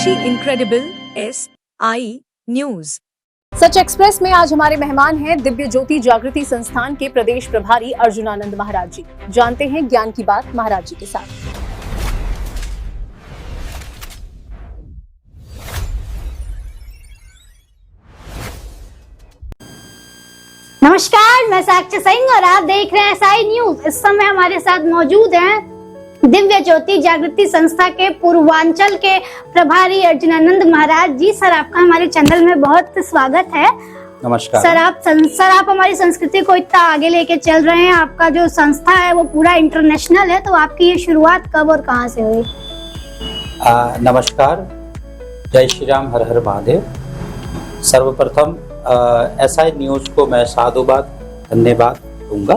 स्वदेशी incredible SI news. सच express में आज हमारे मेहमान हैं दिव्य ज्योति जागृति संस्थान के प्रदेश प्रभारी अर्जुनानंद महाराज जी। जानते हैं ज्ञान की बात महाराज जी के साथ। नमस्कार, मैं साक्षी सिंह और आप देख रहे हैं SI न्यूज। इस समय हमारे साथ मौजूद हैं दिव्य ज्योति जागृति संस्था के पूर्वांचल के प्रभारी अर्जुनानंद महाराज जी। सर, आपका हमारे चैनल में बहुत स्वागत है। नमस्कार सर। आप हमारी संस्कृति को इतना आगे लेके चल रहे हैं। आपका जो संस्था है वो पूरा इंटरनेशनल है, तो आपकी ये शुरुआत कब और कहाँ से हुई? नमस्कार, जय श्री राम, हर हर महादेव। सर्वप्रथम SI न्यूज को मैं साधुवाद धन्यवाद दूंगा,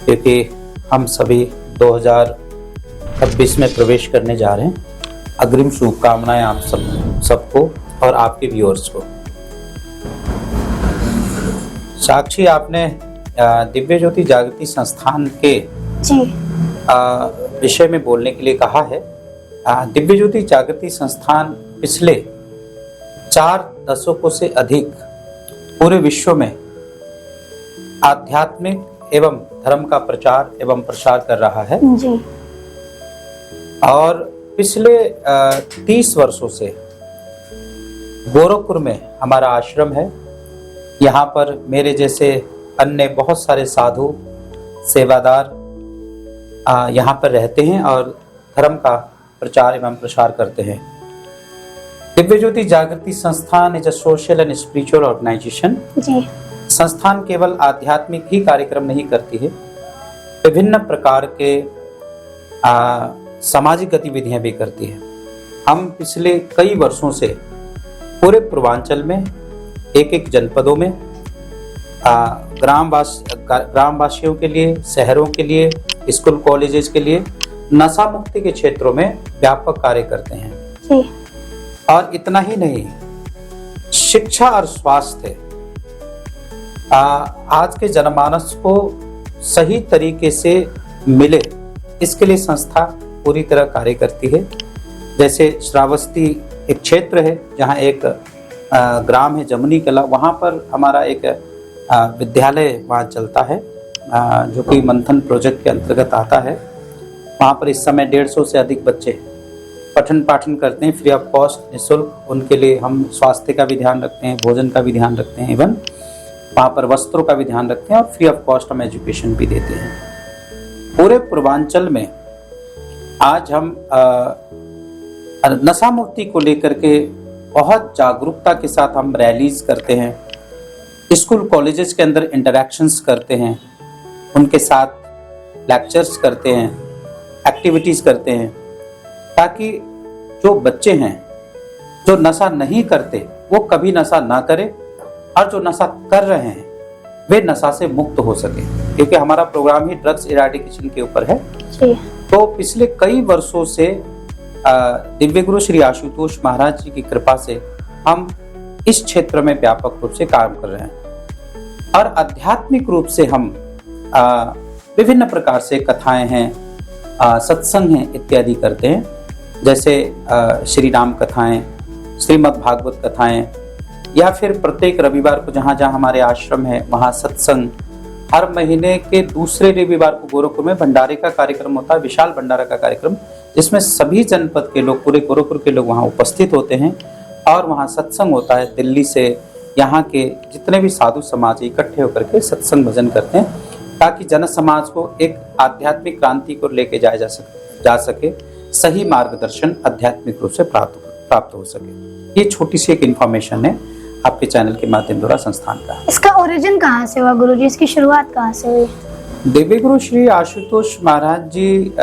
क्योंकि हम सभी 2026 में प्रवेश करने जा रहे हैं। अग्रिम शुभकामनाएं आप सबको और आपके व्यूअर्स को। साक्षी, आपने दिव्य ज्योति जागृति संस्थान के विषय में बोलने के लिए कहा है। दिव्य ज्योति जागृति संस्थान पिछले 4 दशकों से अधिक पूरे विश्व में आध्यात्मिक एवं धर्म का प्रचार एवं प्रसार कर रहा है जी। और पिछले 30 वर्षों से गोरखपुर में हमारा आश्रम है। यहाँ पर मेरे जैसे अन्य बहुत सारे साधु सेवादार यहाँ पर रहते हैं और धर्म का प्रचार एवं प्रसार करते हैं। Divya Jyoti Jagriti Sansthan is a social and spiritual organisation. संस्थान केवल आध्यात्मिक ही कार्यक्रम नहीं करती है, विभिन्न प्रकार के सामाजिक गतिविधियां भी करती है। हम पिछले कई वर्षों से पूरे पूर्वांचल में एक जनपदों में ग्रामवासियों के लिए, शहरों के लिए, स्कूल कॉलेजेस के लिए नशा मुक्ति के क्षेत्रों में व्यापक कार्य करते हैं जी। और इतना ही नहीं, शिक्षा और स्वास्थ्य आज के जनमानस को सही तरीके से मिले, इसके लिए संस्था पूरी तरह कार्य करती है। जैसे श्रावस्ती एक क्षेत्र है जहाँ एक ग्राम है जमुनी कला, वहाँ पर हमारा एक विद्यालय वहाँ चलता है जो कि मंथन प्रोजेक्ट के अंतर्गत आता है। वहाँ पर इस समय 150 से अधिक बच्चे पठन पाठन करते हैं फ्री ऑफ कॉस्ट, निःशुल्क। उनके लिए हम स्वास्थ्य का भी ध्यान रखते हैं, भोजन का भी ध्यान रखते हैं, इवन वहाँ पर वस्त्रों का भी ध्यान रखते हैं और फ्री ऑफ कॉस्ट हम एजुकेशन भी देते हैं। पूरे पूर्वांचल में आज हम नशा मुक्ति को लेकर के बहुत जागरूकता के साथ हम रैलीज करते हैं, स्कूल कॉलेजेस के अंदर इंटरैक्शंस करते हैं, उनके साथ लेक्चर्स करते हैं, एक्टिविटीज़ करते हैं, ताकि जो बच्चे हैं जो नशा नहीं करते वो कभी नशा ना करें और जो नशा कर रहे हैं वे नशा से मुक्त हो सके, क्योंकि हमारा प्रोग्राम ही ड्रग्स इराडिकेशन के ऊपर है जी। तो पिछले कई वर्षों से दिव्य गुरु श्री आशुतोष महाराज जी की कृपा से हम इस क्षेत्र में व्यापक रूप से काम कर रहे हैं और आध्यात्मिक रूप से हम विभिन्न प्रकार से कथाएं हैं, सत्संग हैं इत्यादि करते हैं। जैसे श्री राम कथाएं, श्रीमद् भागवत कथाएं, या फिर प्रत्येक रविवार को जहाँ जहाँ हमारे आश्रम है वहाँ सत्संग। हर महीने के दूसरे रविवार को गोरखपुर में भंडारे का कार्यक्रम होता है, विशाल भंडारा का कार्यक्रम, जिसमें सभी जनपद के लोग, पूरे गोरखपुर के लोग वहाँ उपस्थित होते हैं और वहाँ सत्संग होता है। दिल्ली से यहाँ के जितने भी साधु समाज इकट्ठे होकर के सत्संग भजन करते हैं, ताकि जन समाज को एक आध्यात्मिक क्रांति को लेके जाया जा सके, सही मार्गदर्शन आध्यात्मिक रूप से प्राप्त हो सके। ये छोटी सी एक इन्फॉर्मेशन है आपके चैनल के माध्यम द्वारा संस्थान का। इसका ओरिजिन कहाँ से हुआ गुरुजी? इसकी शुरुआत कहाँ से हुई? दिव्य गुरु श्री आशुतोष महाराज जी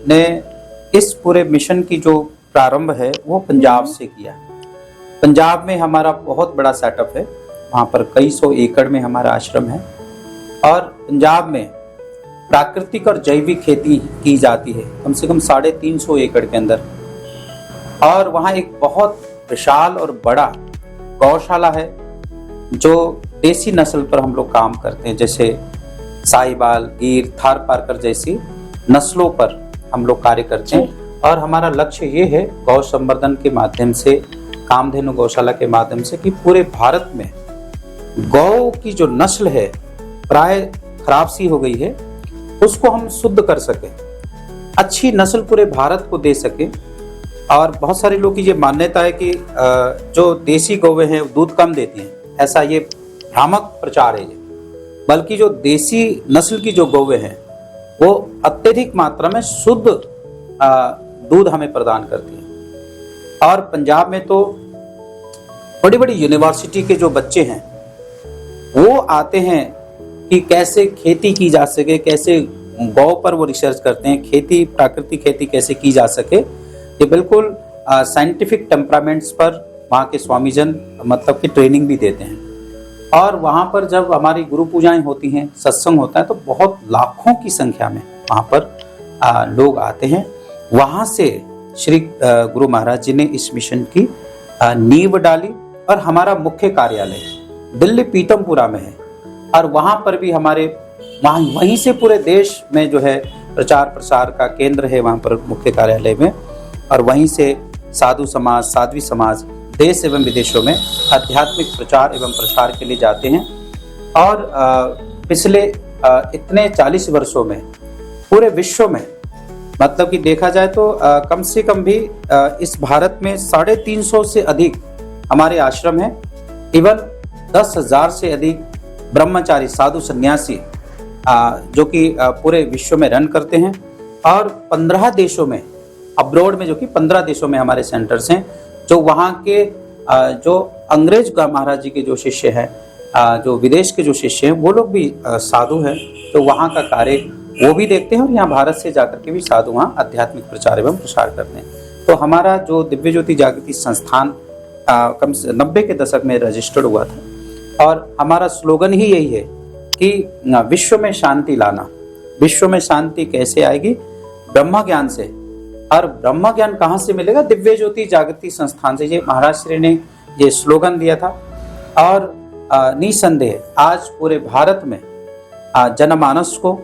ने इस पूरे मिशन की जो प्रारंभ है वो पंजाब से किया। पंजाब में हमारा बहुत बड़ा सेटअप है, वहाँ पर कई 100 एकड़ में हमारा आश्रम है और पंजाब में प्राकृतिक और जैविक खेती की जाती है कम से कम 350 एकड़ के अंदर। और वहाँ एक बहुत विशाल और बड़ा गौशाला है जो देसी नस्ल पर हम लोग काम करते हैं, जैसे साहिवाल, गिर, थारपारकर जैसी नस्लों पर हम लोग कार्य करते हैं। और हमारा लक्ष्य ये है गौ संवर्धन के माध्यम से, कामधेनु गौशाला के माध्यम से, कि पूरे भारत में गौ की जो नस्ल है प्राय खराब सी हो गई है, उसको हम शुद्ध कर सके, अच्छी नस्ल पूरे भारत को दे सके। और बहुत सारे लोग की ये मान्यता है कि जो देसी गौवें हैं दूध कम देती हैं, ऐसा ये भ्रामक प्रचार है। बल्कि जो देसी नस्ल की जो गौवें हैं वो अत्यधिक मात्रा में शुद्ध दूध हमें प्रदान करती हैं। और पंजाब में तो बड़ी बड़ी यूनिवर्सिटी के जो बच्चे हैं वो आते हैं कि कैसे खेती की जा सके, कैसे गौ पर वो रिसर्च करते हैं, खेती, प्राकृतिक खेती कैसे की जा सके। ये बिल्कुल साइंटिफिक टेम्परामेंट्स पर वहाँ के स्वामीजन मतलब कि ट्रेनिंग भी देते हैं। और वहाँ पर जब हमारी गुरु पूजाएं होती हैं, सत्संग होता है, तो बहुत लाखों की संख्या में वहाँ पर लोग आते हैं। वहाँ से श्री गुरु महाराज जी ने इस मिशन की नींव डाली। और हमारा मुख्य कार्यालय दिल्ली पीतमपुरा में है, और वहाँ पर भी हमारे वहीं से पूरे देश में जो है प्रचार प्रसार का केंद्र है वहाँ पर मुख्य कार्यालय में। और वहीं से साधु समाज, साध्वी समाज देश एवं विदेशों में आध्यात्मिक प्रचार एवं प्रसार के लिए जाते हैं। और पिछले इतने 40 वर्षों में पूरे विश्व में मतलब कि देखा जाए तो कम से कम भी इस भारत में 350 से अधिक हमारे आश्रम हैं। इवन 10,000 से अधिक ब्रह्मचारी साधु सन्यासी जो कि पूरे विश्व में रन करते हैं। और 15 देशों में, अब्रॉड में, जो कि 15 देशों में हमारे सेंटर्स हैं, जो वहाँ के जो अंग्रेज महाराज जी के जो शिष्य हैं, जो विदेश के जो शिष्य हैं, वो लोग भी साधु हैं, तो वहाँ का कार्य वो भी देखते हैं। और यहाँ भारत से जाकर के भी साधु वहाँ आध्यात्मिक प्रचार एवं प्रसार करते हैं। तो हमारा जो दिव्य ज्योति जागृति संस्थान कम से 90 के दशक में रजिस्टर्ड हुआ था। और हमारा स्लोगन ही यही है कि विश्व में शांति लाना। विश्व में शांति कैसे आएगी? ब्रह्म ज्ञान से। और ब्रह्म ज्ञान कहाँ से मिलेगा? दिव्य ज्योति जागृति संस्थान से। ये महाराज श्री ने ये स्लोगन दिया था। और निसंदेह आज पूरे भारत में जनमानस को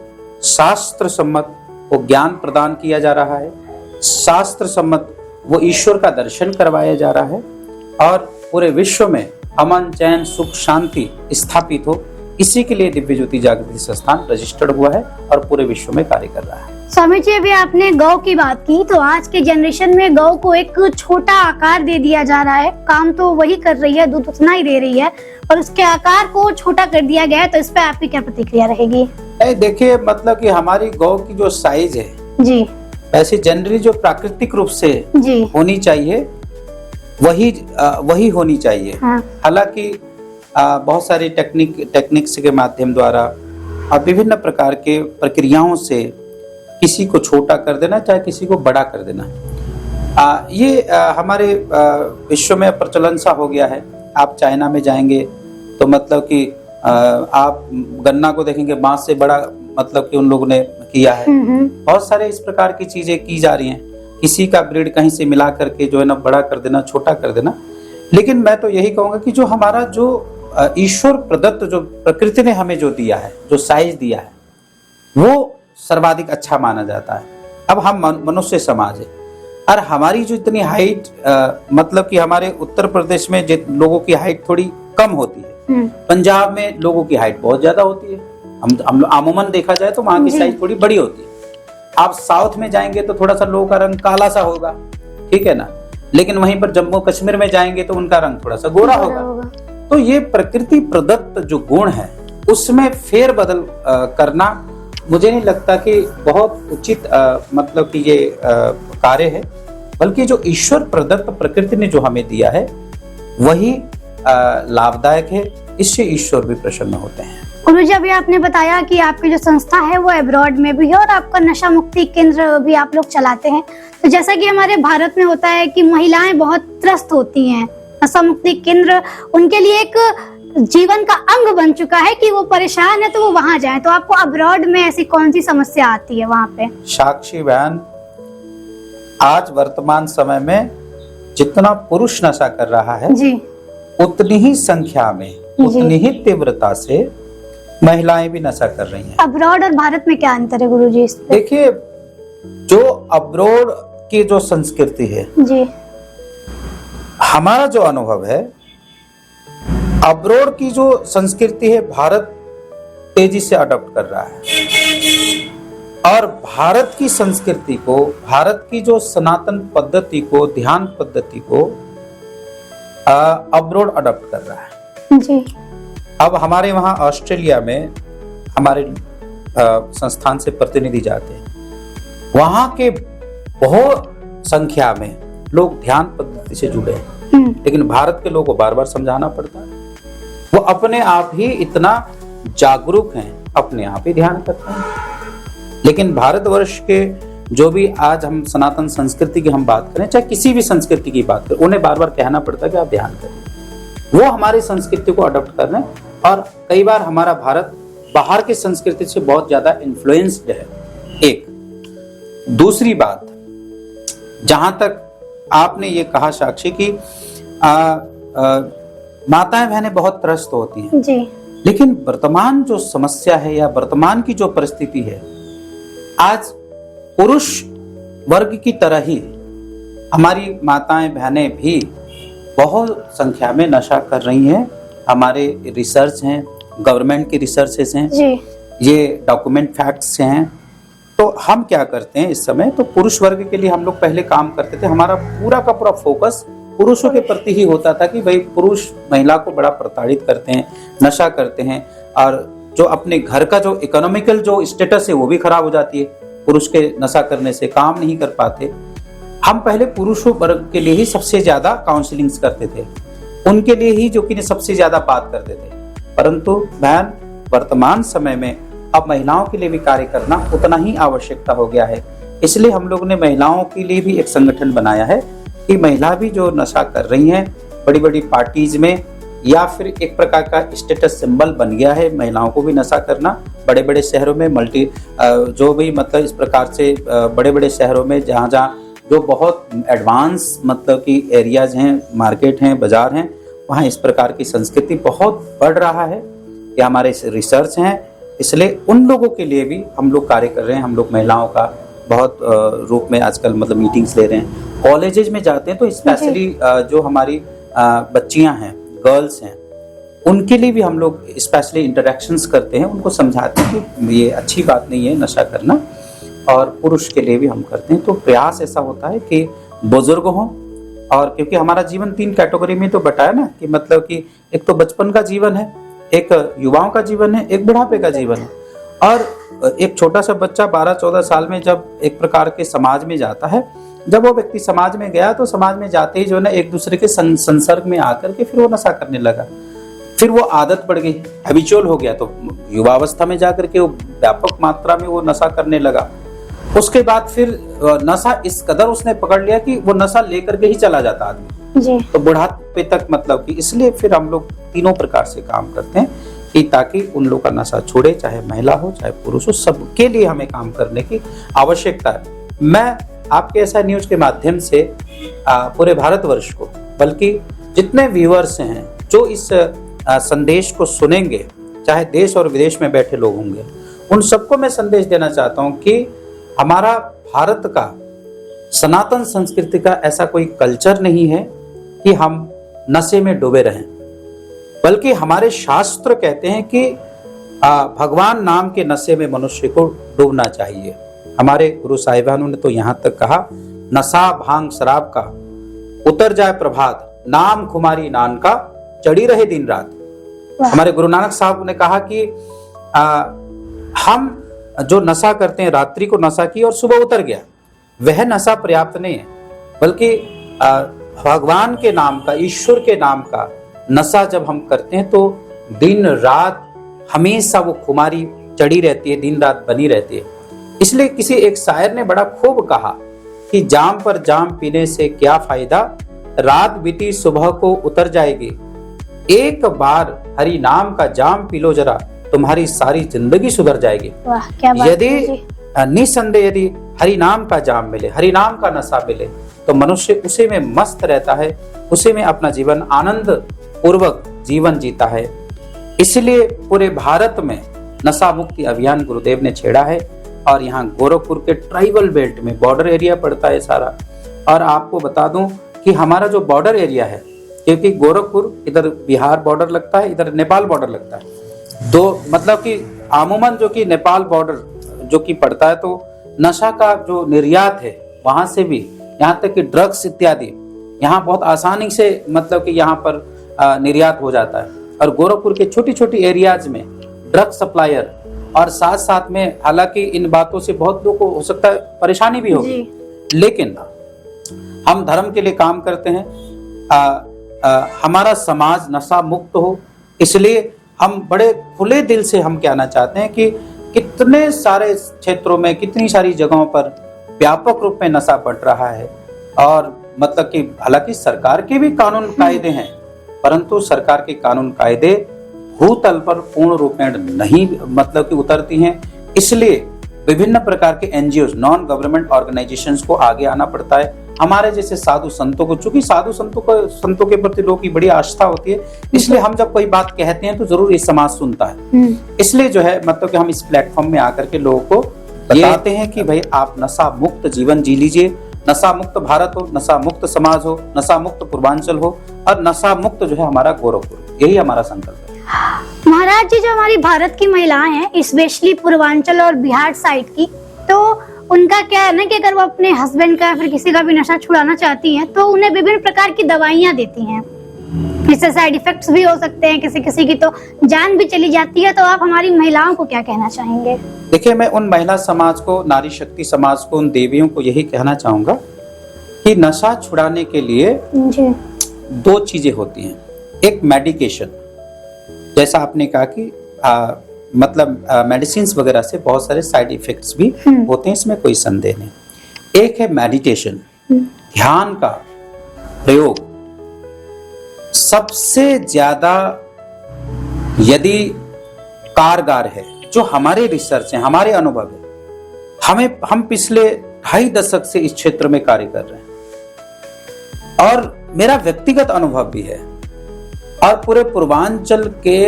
शास्त्र सम्मत वो ज्ञान प्रदान किया जा रहा है, शास्त्र सम्मत वो ईश्वर का दर्शन करवाया जा रहा है, और पूरे विश्व में अमन, चैन, सुख, शांति स्थापित हो, इसी के लिए दिव्य ज्योति जागृति संस्थान रजिस्टर्ड हुआ है और पूरे विश्व में कार्य कर रहा है। स्वामी जी, अभी आपने गौ की बात की, तो आज के जनरेशन में गौ को एक छोटा आकार दे दिया जा रहा है। काम तो वही कर रही है, दूध उतना ही दे रही है, और उसके आकार को छोटा कर दिया गया है। तो इस पे आपकी क्या प्रतिक्रिया रहेगी? देखिए, मतलब कि हमारी गौ की जो साइज है जी, वैसे जनरली जो प्राकृतिक रूप से जी होनी चाहिए वही होनी चाहिए। हाँ। हालांकि बहुत सारी टेक्निक्स के माध्यम द्वारा और विभिन्न प्रकार के प्रक्रियाओं से किसी को छोटा कर देना, चाहे किसी को बड़ा कर देना, ये हमारे विश्व में प्रचलन सा हो गया है। आप चाइना में जाएंगे तो मतलब कि आप गन्ना को देखेंगे बांस से बड़ा, मतलब कि उन लोगों ने किया है। बहुत सारे इस प्रकार की चीजें की जा रही हैं। किसी का ब्रीड कहीं से मिला करके जो है ना बड़ा कर देना, छोटा कर देना। लेकिन मैं तो यही कहूंगा कि जो हमारा जो ईश्वर प्रदत्त जो प्रकृति ने हमें जो दिया है, जो साइज दिया है, वो सर्वाधिक अच्छा माना जाता है। अब हम मनुष्य समाज है, और हमारी जो इतनी हाइट, मतलब कि हमारे उत्तर प्रदेश में लोगों की हाइट थोड़ी कम होती है, पंजाब में लोगों की हाइट बहुत ज्यादा होती है। हम अमूमन देखा जाए तो वहाँ की साइज थोड़ी बड़ी होती है। आप साउथ में जाएंगे तो थोड़ा सा लोगों का रंग काला सा होगा, ठीक है ना, लेकिन वहीं पर जम्मू कश्मीर में जाएंगे तो उनका रंग थोड़ा सा गोरा होगा। तो ये प्रकृति प्रदत्त जो गुण है उसमें फेर बदल करना मुझे नहीं लगता कि बहुत उचित मतलब कि ये कार्य है। बल्कि जो ईश्वर प्रदत्त प्रकृति ने जो हमें दिया है वही लाभदायक है, इससे ईश्वर भी प्रसन्न होते हैं। गुरुजी, अभी आपने बताया कि आपकी जो संस्था है वो अब्रॉड में भी है और आपका नशा मुक्ति केंद्र भी आप लोग चलाते हैं। तो जैसा कि हमारे भारत में होता है कि महिलाएं बहुत त्रस्त होती हैं, नशा मुक्ति केंद्र उनके लिए एक जीवन का अंग बन चुका है कि वो परेशान है तो वो वहां जाए। तो आपको अब्रॉड में ऐसी कौन सी समस्या आती है वहां पे? साक्षी बहन, आज वर्तमान समय में जितना पुरुष नशा कर रहा है जी, उतनी ही संख्या में, उतनी ही तीव्रता से महिलाएं भी नशा कर रही हैं। अब्रॉड और भारत में क्या अंतर है गुरुजी इस पे? देखिए, जो अब्रॉड की जो संस्कृति है, जी हमारा जो अनुभव है, अब्रोड की जो संस्कृति है भारत तेजी से अडॉप्ट कर रहा है और भारत की संस्कृति को, भारत की जो सनातन पद्धति को, ध्यान पद्धति को अब्रोड अडॉप्ट कर रहा है। जी अब हमारे वहाँ ऑस्ट्रेलिया में हमारे संस्थान से प्रतिनिधि जाते हैं, वहाँ के बहुत संख्या में लोग ध्यान पद्धति से जुड़े हैं, लेकिन भारत के लोगों को बार बार समझाना पड़ता है। वो अपने आप ही इतना जागरूक हैं, अपने आप ही ध्यान करते हैं। लेकिन भारतवर्ष के जो भी आज हम सनातन संस्कृति की हम बात करें, चाहे किसी भी संस्कृति की बात करें, उन्हें बार बार कहना पड़ता है कि आप ध्यान करें। वो हमारी संस्कृति को अडॉप्ट कर रहे हैं और कई बार हमारा भारत बाहर की संस्कृति से बहुत ज्यादा इन्फ्लुएंस्ड है। एक दूसरी बात, जहां तक आपने ये कहा साक्षी की माताएं बहनें बहुत त्रस्त होती हैं, जी लेकिन वर्तमान जो समस्या है या वर्तमान की जो परिस्थिति है, आज पुरुष वर्ग की तरह ही हमारी माताएं बहनें भी बहुत संख्या में नशा कर रही हैं। हमारे रिसर्च हैं, गवर्नमेंट की रिसर्चेस हैं, जी ये डॉक्यूमेंट फैक्ट्स हैं। तो हम क्या करते हैं इस समय, तो पुरुष वर्ग के लिए हम लोग पहले काम करते थे, हमारा पूरा का पूरा फोकस पुरुषों के प्रति ही होता था कि भाई पुरुष महिला को बड़ा प्रताड़ित करते हैं, नशा करते हैं और जो अपने घर का जो इकोनॉमिकल जो स्टेटस है वो भी खराब हो जाती है, पुरुष के नशा करने से काम नहीं कर पाते। हम पहले पुरुषों वर्ग के लिए ही सबसे ज्यादा काउंसलिंग्स करते थे, उनके लिए ही जो कि सबसे ज्यादा बात करते थे, परंतु बहन वर्तमान समय में अब महिलाओं के लिए भी कार्य करना उतना ही आवश्यकता हो गया है। इसलिए हम लोग ने महिलाओं के लिए भी एक संगठन बनाया है कि महिला भी जो नशा कर रही हैं बड़ी बड़ी पार्टीज में, या फिर एक प्रकार का स्टेटस सिंबल बन गया है महिलाओं को भी नशा करना बड़े बड़े शहरों में, जो भी मतलब इस प्रकार से बड़े बड़े शहरों में जहाँ जो बहुत एडवांस मतलब कि एरियाज हैं, मार्केट हैं, बाजार हैं, वहाँ इस प्रकार की संस्कृति बहुत बढ़ रहा है। ये हमारे रिसर्च हैं, इसलिए उन लोगों के लिए भी हम लोग कार्य कर रहे हैं। हम लोग महिलाओं का बहुत रूप में आजकल मतलब मीटिंग्स ले रहे हैं, कॉलेजेस में जाते हैं तो स्पेशली जो हमारी बच्चियां हैं, गर्ल्स हैं, उनके लिए भी हम लोग स्पेशली इंटरेक्शंस करते हैं, उनको समझाते हैं कि ये अच्छी बात नहीं है नशा करना, और पुरुष के लिए भी हम करते हैं। तो प्रयास ऐसा होता है कि बुजुर्ग हों, और क्योंकि हमारा जीवन 3 कैटेगरी में तो बटाया ना, कि मतलब कि एक तो बचपन का जीवन है, एक युवाओं का जीवन है, एक बुढ़ापे का जीवन है। और एक छोटा सा बच्चा 12-14 साल में जब एक प्रकार के समाज में जाता है, जब वो व्यक्ति समाज में गया तो समाज में जाते ही जो है ना एक दूसरे के संसर्ग में आकर के फिर वो नशा करने लगा, फिर वो आदत पड़ गई, हैबिचुअल हो गया, तो युवावस्था में जाकर के वो व्यापक मात्रा में वो नशा करने लगा। उसके बाद फिर नशा इस कदर उसने पकड़ लिया कि वो नशा लेकर के ही चला जाता आदमी जी तो बुढ़ापे तक मतलब कि। इसलिए फिर हम लोग तीनों प्रकार से काम करते हैं कि ताकि उन लोग का नशा छूटे, चाहे महिला हो चाहे पुरुष हो, सबके लिए हमें काम करने की आवश्यकता है। मैं आपके ऐसा न्यूज के माध्यम से पूरे भारतवर्ष को, बल्कि जितने व्यूअर्स हैं जो इस संदेश को सुनेंगे, चाहे देश और विदेश में बैठे लोग होंगे, उन सबको मैं संदेश देना चाहता हूं कि हमारा भारत का सनातन संस्कृति का ऐसा कोई कल्चर नहीं है कि हम नशे में डूबे रहें, बल्कि हमारे शास्त्र कहते हैं कि भगवान नाम के नशे में मनुष्य को डूबना चाहिए। हमारे गुरु साहिबानों ने तो यहाँ तक कहा, नशा भांग शराब का उतर जाए प्रभात, नाम खुमारी नान का चढ़ी रहे दिन रात। हमारे गुरु नानक साहब ने कहा कि हम जो नशा करते हैं, रात्रि को नशा की और सुबह उतर गया, वह नशा पर्याप्त नहीं है, बल्कि भगवान के नाम का, ईश्वर के नाम का नशा जब हम करते हैं तो दिन रात हमेशा वो खुमारी चढ़ी रहती है, दिन रात बनी रहती है। इसलिए किसी एक शायर ने बड़ा खूब कहा कि जाम पर जाम पीने से क्या फायदा, रात बीती सुबह को उतर जाएगी, एक बार हरि नाम का जाम पी लो जरा, तुम्हारी सारी जिंदगी सुधर जाएगी। वाह क्या बात यदि है जी। निसंदेह यदि हरि नाम का जाम मिले, हरि नाम का नशा मिले, तो मनुष्य उसी में मस्त रहता है, उसी में अपना जीवन आनंद पूर्वक जीवन जीता है। इसलिए पूरे भारत में नशा मुक्ति अभियान गुरुदेव ने छेड़ा है और यहाँ गोरखपुर के ट्राइबल बेल्ट में बॉर्डर एरिया पड़ता है सारा। और आपको बता दूं कि हमारा जो बॉर्डर एरिया है, क्योंकि गोरखपुर इधर बिहार बॉर्डर लगता है, इधर नेपाल बॉर्डर लगता है, दो मतलब कि आमूमन जो कि नेपाल बॉर्डर जो कि पड़ता है, तो नशा का जो निर्यात है वहां से भी, यहाँ तक कि ड्रग्स इत्यादि यहाँ बहुत आसानी से मतलब कि यहाँ पर निर्यात हो जाता है। और गोरखपुर के छोटी छोटी एरियाज में ड्रग सप्लायर, और साथ साथ में हालांकि इन बातों से बहुत लोगों को हो सकता है परेशानी भी होगी, लेकिन हम धर्म के लिए काम करते हैं। हमारा समाज नशा मुक्त हो, इसलिए हम बड़े खुले दिल से हम कहना चाहते हैं कि कितने सारे क्षेत्रों में, कितनी सारी जगहों पर व्यापक रूप में नशा बढ़ रहा है। और मतलब कि हालांकि सरकार के भी कानून कायदे हैं, परंतु सरकार के कानून कायदे भूतल पर पूर्ण रूप में नहीं मतलब कि उतरती हैं। इसलिए विभिन्न प्रकार के एनजीओ, नॉन गवर्नमेंट ऑर्गेनाइजेशंस को आगे आना पड़ता है। हमारे जैसे साधु संतों को, चूंकि साधु संतों के प्रति लोगों की बड़ी आस्था होती है, इसलिए हम जब कोई बात कहते हैं तो जरूर ये समाज सुनता है। इसलिए जो है मतलब कि हम इस प्लेटफॉर्म में आकर के लोगों को बताते हैं कि भाई आप नशा मुक्त जीवन जी लीजिए, नशा मुक्त भारत हो, नशा मुक्त समाज हो, नशा मुक्त पूर्वांचल हो, और नशा मुक्त जो है हमारा गोरखपुर, यही हमारा संकल्प है। महाराज जी, जो हमारी भारत की महिलाएं हैं, स्पेशली पूर्वांचल और बिहार साइड की, तो उनका क्या है ना कि अगर वो अपने हस्बैंड का या फिर किसी का भी नशा छुड़ाना चाहती हैं तो उन्हें विभिन्न प्रकार की दवाइयां देती हैं। इससे साइड इफेक्ट्स भी हो सकते हैं, किसी किसी की तो जान भी चली जाती है। तो आप हमारी महिलाओं को क्या कहना चाहेंगे? देखिए, मैं उन महिला समाज को, नारी शक्ति समाज को, उन देवियों को यही कहना चाहूंगा कि नशा छुड़ाने के लिए जी। दो चीजें होती हैं। एक मेडिकेशन, जैसा आपने कहा कि मतलब मेडिसिन वगैरह से बहुत सारे साइड इफेक्ट्स भी होते हैं, इसमें कोई संदेह नहीं। एक है मेडिटेशन, ध्यान का प्रयोग। सबसे ज्यादा यदि कारगर है, जो हमारे रिसर्च है, हमारे अनुभव है, हम पिछले 2.5 दशक से इस क्षेत्र में कार्य कर रहे हैं, और मेरा व्यक्तिगत अनुभव भी है, और पूरे पूर्वांचल के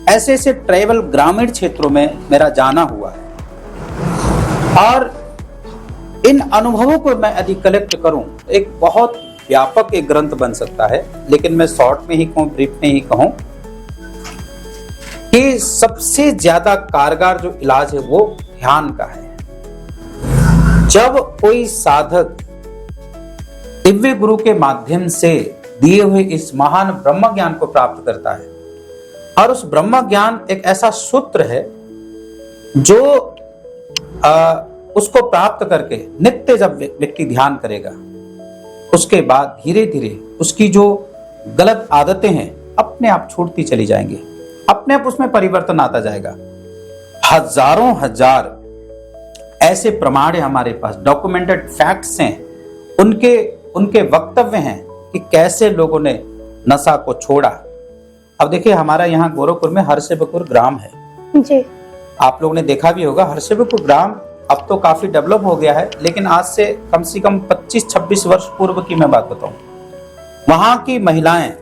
ऐसे ऐसे ट्राइबल ग्रामीण क्षेत्रों में मेरा जाना हुआ है, और इन अनुभवों को मैं यदि कलेक्ट करूं तो एक बहुत व्यापक एक ग्रंथ बन सकता है। लेकिन मैं शॉर्ट में ही कहूं, ब्रीफ में ही कहूं कि सबसे ज्यादा कारगर जो इलाज है वो ध्यान का है। जब कोई साधक दिव्य गुरु के माध्यम से दिए हुए इस महान ब्रह्म ज्ञान को प्राप्त करता है, और उस ब्रह्म ज्ञान एक ऐसा सूत्र है जो उसको प्राप्त करके नित्य जब व्यक्ति ध्यान करेगा, उसके बाद धीरे धीरे उसकी जो गलत आदतें हैं अपने आप छूटती चली जाएंगी, अपने आप उसमें परिवर्तन आता जाएगा। हजारों हजार ऐसे प्रमाण है हमारे पास, डॉक्यूमेंटेड फैक्ट्स हैं, उनके वक्तव्य हैं कि कैसे लोगों ने नशा को छोड़ा। अब देखिए, हमारा यहाँ गोरखपुर में हरसेवपुर ग्राम है जी। आप लोगों ने देखा भी होगा। हरसेवपुर ग्राम अब तो काफी डेवलप हो गया है, लेकिन आज से कम 25-26 वर्ष पूर्व की मैं बात बताऊं, वहां की महिलाएं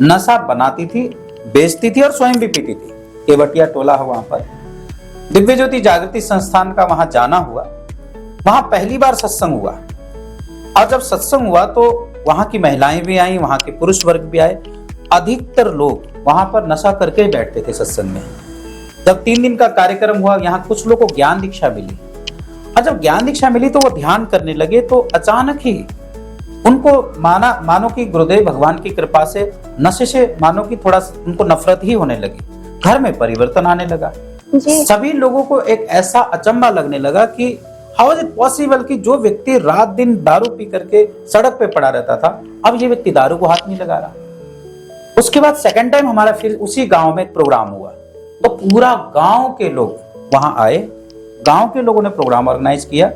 नशा बनाती थी, बेचती थी और स्वयं भी पीती थी। केवटिया टोला है वहां पर, दिव्य ज्योति जागृति संस्थान का वहां जाना हुआ। वहां पहली बार सत्संग हुआ, और जब सत्संग हुआ तो वहां की महिलाएं भी आई, वहां के पुरुष वर्ग भी आए। अधिकतर लोग वहां पर नशा करके बैठते थे सत्संग में। जब 3 दिन का कार्यक्रम हुआ, यहाँ कुछ लोगों को ज्ञान दीक्षा मिली, और जब ज्ञान दीक्षा मिली तो वो ध्यान करने लगे, तो अचानक ही उनको मानो कि गुरुदेव भगवान की कृपा से नशे से मानो कि थोड़ा उनको नफरत ही होने लगी, घर में परिवर्तन आने लगा। सभी लोगों को एक ऐसा अचंभा लगने लगा कि हाउ इज इट पॉसिबल कि जो व्यक्ति रात दिन दारू पी करके सड़क पे पड़ा रहता था, अब ये व्यक्ति दारू को हाथ नहीं लगा रहा। उसके बाद सेकंड टाइम हमारा फिर उसी गांव में एक प्रोग्राम हुआ, तो पूरा गांव के लोग वहां आए, गांव के लोगों ने प्रोग्राम ऑर्गेनाइज किया,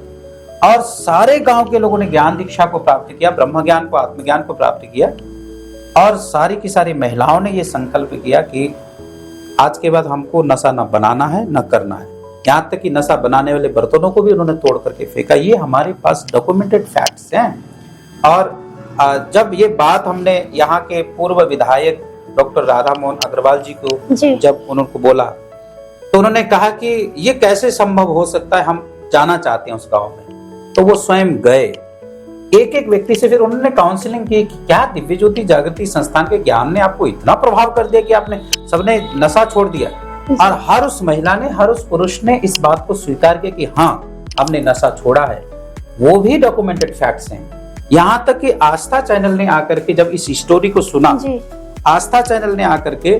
और सारे गांव के लोगों ने ज्ञान दीक्षा को प्राप्त किया, ब्रह्म ज्ञान को, आत्मज्ञान को प्राप्त किया। और सारी की सारी महिलाओं ने ये संकल्प किया कि आज के बाद हमको नशा न बनाना है न करना है। यहाँ तक कि नशा बनाने वाले बर्तनों को भी उन्होंने तोड़ करके फेंका। ये हमारे पास डॉक्यूमेंटेड फैक्ट्स हैं। और जब ये बात हमने यहाँ के पूर्व विधायक डॉक्टर राधा मोहन अग्रवाल जी को जब उनको बोला, तो उन्होंने कहा कि ये कैसे संभव हो सकता है, हम जाना चाहते हैं उस गांव में। तो वो स्वयं गए, एक एक व्यक्ति से फिर उन्होंने काउंसलिंग की कि क्या दिव्य ज्योति जागृति संस्थान के ज्ञान ने आपको इतना प्रभाव कर दिया कि आपने सबने नशा छोड़ दिया। और हर उस महिला ने, हर उस पुरुष ने इस बात को स्वीकार किया कि हाँ, हमने नशा छोड़ा है। वो भी डॉक्यूमेंटेड फैक्ट्स हैं। यहाँ तक कि आस्था चैनल ने आकर के जब इस स्टोरी को सुना, आस्था चैनल ने आकर के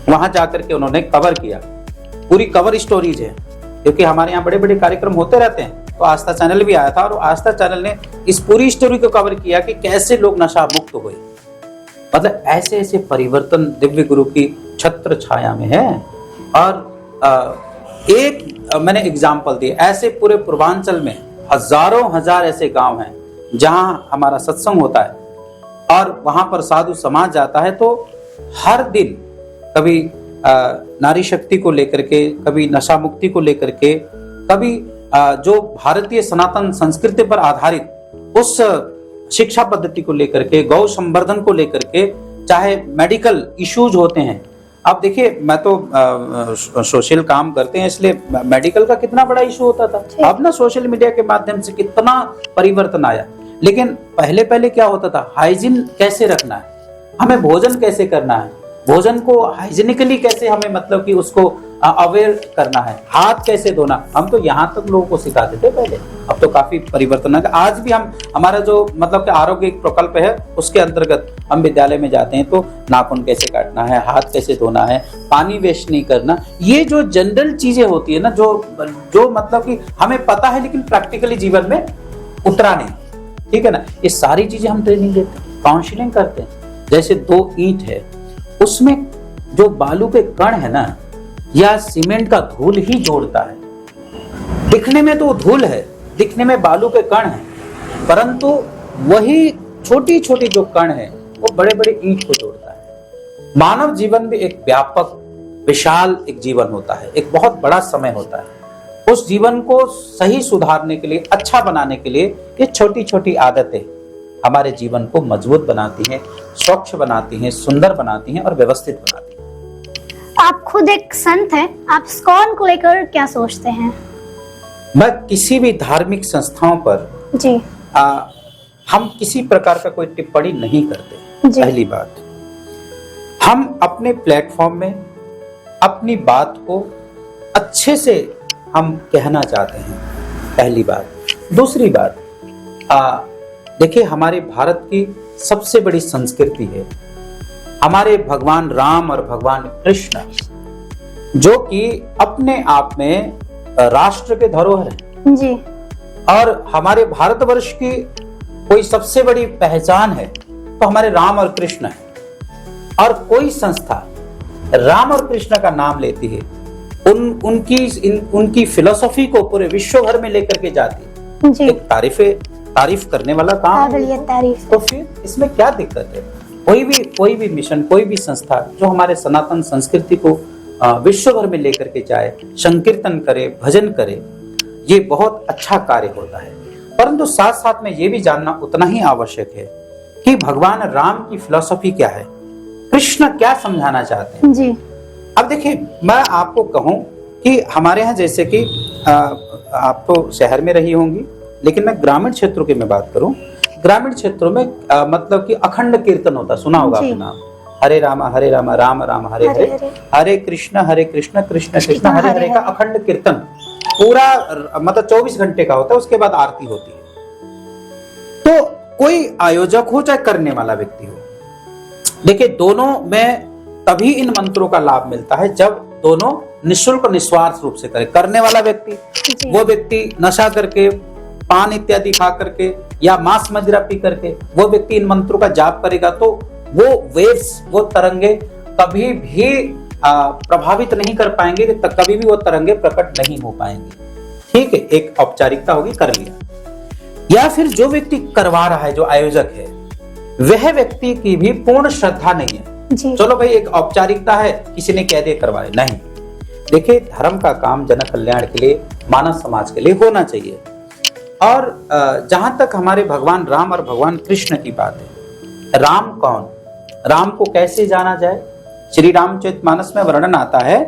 वहां जाकर के उन्होंने कवर किया, पूरी कवर स्टोरीज है, क्योंकि हमारे यहाँ बड़े बड़े कार्यक्रम होते रहते हैं। तो आस्था चैनल भी आया था और आस्था चैनल ने इस पूरी स्टोरी को कवर किया कि कैसे लोग नशा मुक्त हुए। मतलब ऐसे ऐसे परिवर्तन दिव्य गुरु की छत्र छाया में है। और मैंने एग्जाम्पल दिए, ऐसे पूरे पूर्वांचल में हजारों हजार ऐसे गांव हैं जहां हमारा सत्संग होता है और वहां पर साधु समाज जाता है। तो हर दिन कभी नारी शक्ति को लेकर के, कभी नशा मुक्ति को लेकर के, कभी जो भारतीय सनातन संस्कृति पर आधारित उस शिक्षा पद्धति को लेकर के, गौ संवर्धन को लेकर के, चाहे मेडिकल इश्यूज होते हैं। अब देखिए, मैं तो सोशल काम करते हैं, इसलिए मेडिकल का कितना बड़ा इशू होता था। अब ना सोशल मीडिया के माध्यम से कितना परिवर्तन आया। लेकिन पहले पहले क्या होता था, हाइजीन कैसे रखना है, हमें भोजन कैसे करना है, भोजन को हाइजीनिकली कैसे हमें मतलब कि उसको अवेयर करना है, हाथ कैसे धोना, हम तो यहाँ तक लोगों को सिखाते थे पहले। अब तो काफी परिवर्तन है। आज भी हम, हमारा जो मतलब कि आरोग्य प्रकल्प है उसके अंतर्गत हम विद्यालय में जाते हैं तो नाखून कैसे काटना है, हाथ कैसे धोना है, पानी वेस्ट नहीं करना, ये जो जनरल चीजें होती है ना, जो मतलब कि हमें पता है लेकिन प्रैक्टिकली जीवन में उतरा नहीं, ठीक है ना, ये सारी चीजें हम ट्रेनिंग देते हैं, काउंसलिंग करते हैं। जैसे 2 ईंट है, उसमें जो बालू के कण है ना, या सीमेंट का धूल ही जोड़ता है। दिखने में तो धूल है, दिखने में बालू के कण है, परंतु वही छोटी छोटी जो कण है वो बड़े बड़े ईंट को जोड़ता है। मानव जीवन भी एक व्यापक विशाल एक जीवन होता है, एक बहुत बड़ा समय होता है। उस जीवन को सही सुधारने के लिए, अच्छा बनाने के लिए ये छोटी छोटी आदतें हमारे जीवन को मजबूत बनाती हैं, स्वच्छ बनाती हैं, सुंदर बनाती हैं और व्यवस्थित बनाती हैं। आप खुद एक संत हैं, आप इस्कॉन को लेकर क्या सोचते हैं? मैं किसी भी धार्मिक संस्थाओं पर जी हम किसी प्रकार का कोई टिप्पणी नहीं करते। पहली बात, हम अपने प्लेटफॉर्म में अपनी बात को अच्छे से हम कहना चाहते हैं, पहली बात। दूसरी बात, देखिए, हमारे भारत की सबसे बड़ी संस्कृति है हमारे भगवान राम और भगवान कृष्ण, जो कि अपने आप में राष्ट्र के धरोहर हैं जी। और हमारे भारतवर्ष की कोई सबसे बड़ी पहचान है तो हमारे राम और कृष्ण है। और कोई संस्था राम और कृष्ण का नाम लेती है, उनकी फिलॉसफी को पूरे विश्व भर में लेकर के जाती है, एक तारीफ करने वाला काम है। तो फिर इसमें क्या दिक्कत है? कोई भी मिशन, कोई भी संस्था जो हमारे सनातन संस्कृति को विश्व भर में लेकर के जाए, संकीर्तन करे, भजन करे, ये बहुत अच्छा कार्य होता है। परंतु साथ साथ में ये भी जानना उतना ही आवश्यक है कि भगवान राम की फिलॉसफी क्या है, कृष्ण क्या समझाना चाहते हैं जी। अब देखिए, मैं आपको कहूं कि हमारे यहाँ जैसे कि आप तो शहर में रही होंगी, लेकिन मैं ग्रामीण क्षेत्रों की मैं बात करूं, ग्रामीण क्षेत्रों में मतलब कि अखंड कीर्तन होता, सुना होगा आपने नाम, हरे राम राम राम हरे हरे, हरे कृष्ण कृष्ण कृष्ण हरे हरे का अखंड कीर्तन पूरा मतलब 24 घंटे का होता है। उसके बाद आरती होती है। तो कोई आयोजक हो चाहे करने वाला व्यक्ति हो, देखिए, दोनों में तभी इन मंत्रों का लाभ मिलता है जब दोनों निःशुल्क निस्वार्थ रूप से करे। करने वाला व्यक्ति, वो व्यक्ति नशा करके, पान इत्यादि खा करके या मांस मदिरा पी करके वो व्यक्ति इन मंत्रों का जाप करेगा तो वो वेव्स, वो तरंगे कभी भी प्रभावित नहीं कर पाएंगे, कभी भी वो तरंगे प्रकट नहीं हो पाएंगे। ठीक है, एक औपचारिकता होगी, कर लिया। या फिर जो व्यक्ति करवा रहा है, जो आयोजक है, वह व्यक्ति की भी पूर्ण श्रद्धा नहीं है। चलो भाई, एक औपचारिकता है, किसी ने कह दिया करवाए, नहीं। देखिए, धर्म का काम जन कल्याण के लिए, मानव समाज के लिए होना चाहिए। और जहां तक हमारे भगवान राम और भगवान कृष्ण की बात है, राम कौन, राम को कैसे जाना जाए? श्री रामचरितमानस में वर्णन आता है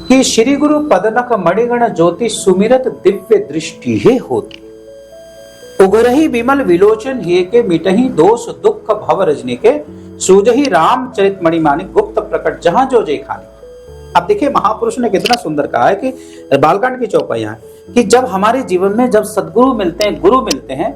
कि श्री गुरु पदनक मणिगण ज्योति सुमिरत दिव्य दृष्टि हे होती, उगरही विमल विलोचन हे के मिटही दोष दुख भव रजनी के, सूजही रामचरित मणिमाणिक गुप्त प्रकट जहां जो जय खानी। अब देखिए महापुरुष ने कितना सुंदर कहा है कि बालकांड की चौपाइयां कि जब हमारे जीवन में जब सदगुरु मिलते हैं, गुरु मिलते हैं,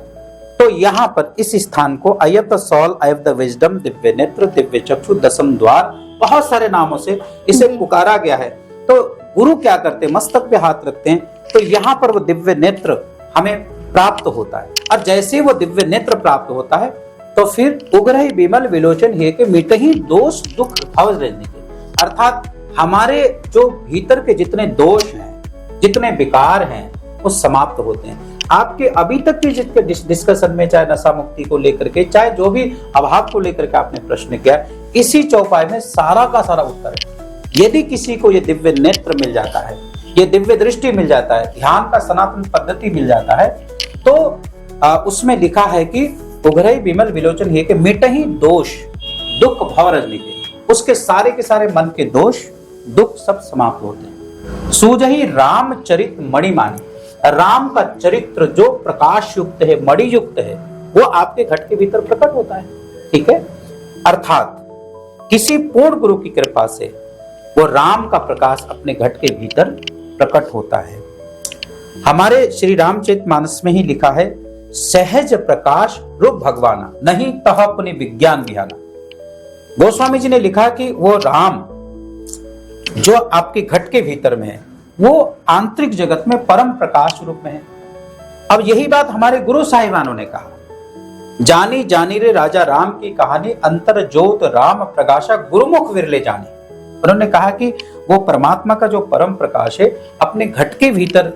तो यहाँ पर इस स्थान को अयत सॉल अयव द विजडम, दिव्य नेत्र, दिव्य चक्षु, दसम द्वार, बहुत सारे नामों से इसे पुकारा गया है। तो गुरु क्या करते हैं, मस्तक पे हाथ रखते हैं, तो यहाँ पर वो दिव्य नेत्र हमें प्राप्त होता है। और जैसे वो दिव्य नेत्र प्राप्त होता है तो फिर उग्रही विमल विलोचन हे के मिटही दोष दुख भव रजनी के, अर्थात हमारे जो भीतर के जितने दोष हैं, जितने विकार हैं, वो समाप्त होते हैं। आपके अभी तक के जितने डिस्कशन में, चाहे नशा मुक्ति को लेकर के, चाहे जो भी अभाव को लेकर के आपने प्रश्न किया, इसी चौपाई में सारा का सारा उत्तर है। यदि किसी को ये दिव्य नेत्र मिल जाता है, ये दिव्य दृष्टि मिल जाता है, ध्यान का सनातन पद्धति मिल जाता है, तो उसमें लिखा है कि उघरई विमल विलोचन हे के मिटही दोष दुख भव रजनी के, उसके सारे के सारे मन के दोष दुख सब समाप्त होते हैं। सूजही रामचरित मणिमाणि, राम का चरित्र जो प्रकाश युक्त है, मणि युक्त है, वो आपके घट के भीतर प्रकट होता है। ठीक है, अर्थात किसी पूर्ण गुरु की कृपा से वो राम का प्रकाश अपने घट के भीतर प्रकट होता है। हमारे श्री रामचरितमानस में ही लिखा है, सहज प्रकाश रूप भगवाना नहीं तह पुनि विज्ञान बिहाना। गोस्वामी जी ने लिखा कि वो राम जो आपके घट के भीतर में है, वो आंतरिक जगत में परम प्रकाश रूप में है। अब यही बात हमारे गुरु साहिबानों ने कहा, जानी जानी रे राजा राम की कहानी, अंतर ज्योत राम प्रकाशा गुरुमुख विरले जानी। उन्होंने कहा कि वो परमात्मा का जो परम प्रकाश है अपने घट के भीतर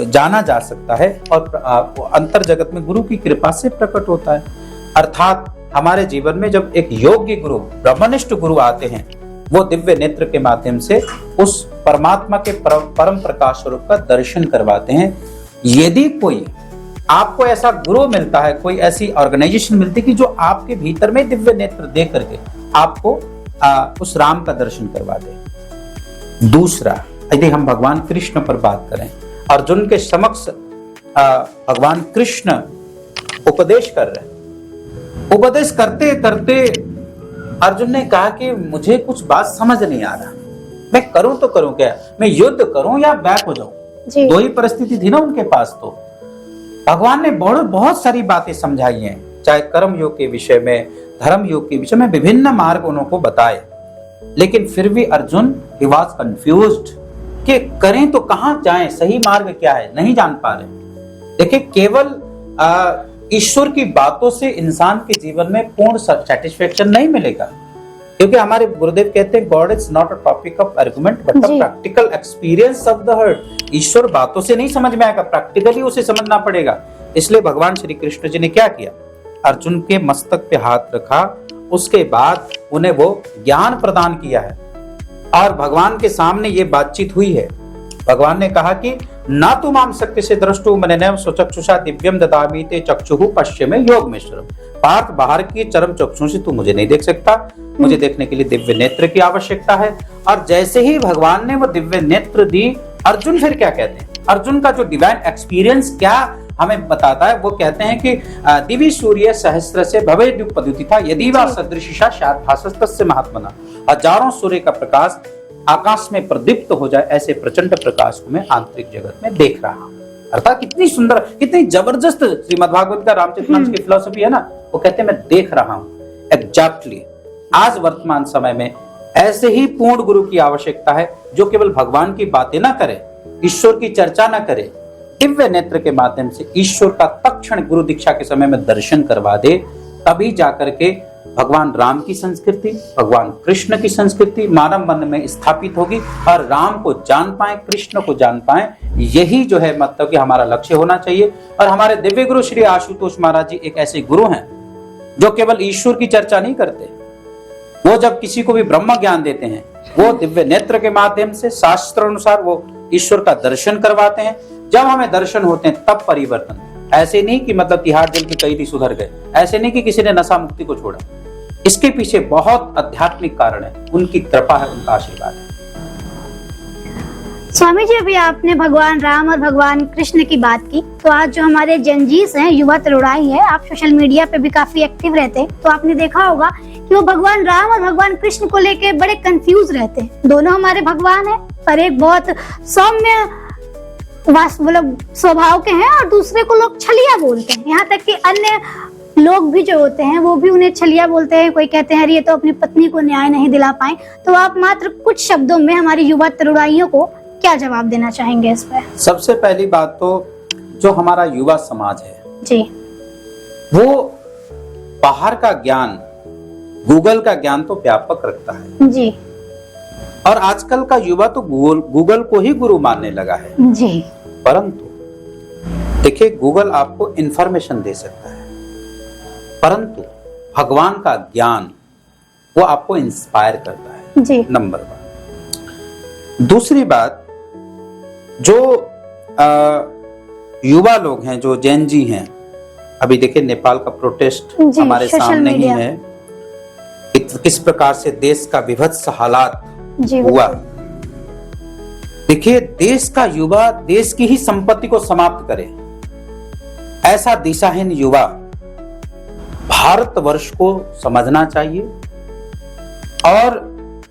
जाना जा सकता है और अंतर जगत में गुरु की कृपा से प्रकट होता है। अर्थात हमारे जीवन में जब एक योग्य गुरु, ब्रह्मनिष्ठ गुरु आते हैं, वो दिव्य नेत्र के माध्यम से उस परमात्मा के परम प्रकाश स्वरूप का दर्शन करवाते हैं। यदि कोई आपको ऐसा गुरु मिलता है, कोई ऐसी ऑर्गेनाइजेशन मिलती है कि जो आपके भीतर में दिव्य नेत्र दे करके आपको उस राम का दर्शन करवा दे। दूसरा, यदि हम भगवान कृष्ण पर बात करें, अर्जुन के समक्ष भगवान कृष्ण उपदेश कर रहे हैं। उपदेश करते करते अर्जुन ने कहा कि मुझे कुछ बात समझ नहीं आ रहा, मैं करूं तो करूं क्या, मैं युद्ध करूं या बैक हो जाऊं। दो ही परिस्थिति थी ना उनके पास। तो भगवान ने बहुत सारी बातें समझाई हैं, चाहे कर्म योग के विषय में, धर्म योग के विषय में, विभिन्न मार्ग उनको बताए, लेकिन फिर भी अर्जुन ही वाज कंफ्यूज्ड कि करें तो कहां जाएं, सही मार्ग क्या है, नहीं जान पा रहे। देखिए, केवल ईश्वर की बातों से इंसान के जीवन में पूर्ण सेटिस्फेक्शन नहीं मिलेगा, क्योंकि हमारे गुरुदेव कहते हैं God is not a topic of argument but a practical experience of the heart. ईश्वर बातों से नहीं समझ में आएगा, प्रैक्टिकली उसे समझना पड़ेगा। इसलिए भगवान श्री कृष्ण जी ने क्या किया, अर्जुन के मस्तक पे हाथ रखा, उसके बाद उन्हें वो ज्ञान प्रदान किया है और भगवान के सामने ये बातचीत हुई है। भगवान ने कहा कि ना तू माम शक्ति से दृष्टु मननेव स्वचक्षुषा दिव्यम ददामि ते चक्षुः पश्चिमे योगमेश्वरम। पार्थ, बाहर की चरम चक्षुओं से तू मुझे नहीं देख सकता, मुझे देखने के लिए दिव्य नेत्र की आवश्यकता है। और जैसे ही भगवान ने वो दिव्य नेत्र दी, अर्जुन फिर क्या कहते हैं, अर्जुन का जो डिवाइन एक्सपीरियंस क्या हमें बताता है, वो कहते हैं कि दिव्य सूर्य सहस्त्र से भवे द्युपद्युति था यदि वा सदृशिषा शायद भासस्तस्य महात्मना। हजारों सूर्य का प्रकाश आकाश में प्रदीप्त हो जाए, ऐसे प्रचंड प्रकाश को मैं आंतरिक जगत में देख रहा हूं। अर्थात कितनी सुंदर, कितनी जबरदस्त श्रीमद्भागवत का रामचरितमानस की फिलॉसफी है ना। वो कहते हैं मैं देख रहा हूं। एग्जैक्टली आज वर्तमान समय में ऐसे ही पूर्ण गुरु की आवश्यकता है, जो केवल भगवान की बातें ना करे, ईश्वर की चर्चा ना करे, दिव्य नेत्र के माध्यम से ईश्वर का तत्क्षण गुरु दीक्षा के समय में दर्शन करवा दे। तभी जाकर के भगवान राम की संस्कृति, भगवान कृष्ण की संस्कृति मानव मन में स्थापित होगी और राम को जान पाए, कृष्ण को जान पाए। यही जो है मतलब कि हमारा लक्ष्य होना चाहिए। और हमारे दिव्य गुरु श्री आशुतोष महाराज जी एक ऐसे गुरु हैं जो केवल ईश्वर की चर्चा नहीं करते, वो जब किसी को भी ब्रह्म ज्ञान देते हैं, वो दिव्य नेत्र के माध्यम से शास्त्र अनुसार वो ईश्वर का दर्शन करवाते हैं। जब हमें दर्शन होते हैं तब परिवर्तन। ऐसे नहीं कि मतलब तिहाड़ जेल के कैदी सुधर गए, ऐसे नहीं कि किसी ने नशा मुक्ति को छोड़ा। इसके पीछे बहुत आध्यात्मिक कारण है, उनकी कृपा है, उनका आशीर्वाद है। स्वामी जी, अभी आपने भगवान राम और भगवान कृष्ण की बात की, तो आज जो हमारे जनजीस हैं, युवा तरुणाई है, आप सोशल मीडिया पे भी काफी एक्टिव रहते हैं, तो आपने देखा होगा कि वो भगवान राम और भगवान कृष्ण को लेके बड़े कंफ्यूज रहते हैं। दोनों हमारे भगवान हैं, पर एक बहुत सौम्य मतलब स्वभाव के हैं और दूसरे को लोग छलिया बोलते हैं। यहाँ तक कि अन्य लोग भी जो होते हैं वो भी उन्हें छलिया बोलते हैं। कोई कहते हैं अरे ये तो अपनी पत्नी को न्याय नहीं दिला पाए। तो आप मात्र कुछ शब्दों में हमारी युवा तरुणाइयों को क्या जवाब देना चाहेंगे इस पर? सबसे पहली बात तो जो हमारा युवा समाज है जी, वो बाहर का ज्ञान, गूगल का ज्ञान तो व्यापक रखता है जी, और आजकल का युवा तो गूगल को ही गुरु मानने लगा है। जी, परंतु देखिए, गूगल आपको इंफॉर्मेशन दे सकता है, परंतु भगवान का ज्ञान वो आपको इंस्पायर करता है। जी, नंबर 1। दूसरी बात, जो युवा लोग हैं, जो जैन जी हैं, अभी देखिए नेपाल का प्रोटेस्ट जी, हमारे सोशल सामने ही मीडिया। है, किस प्रकार से देश का विभत्स हालात जी, हुआ। देखिए, देश का युवा देश की ही संपत्ति को समाप्त करे, ऐसा दिशाहीन युवा भारतवर्ष को समझना चाहिए और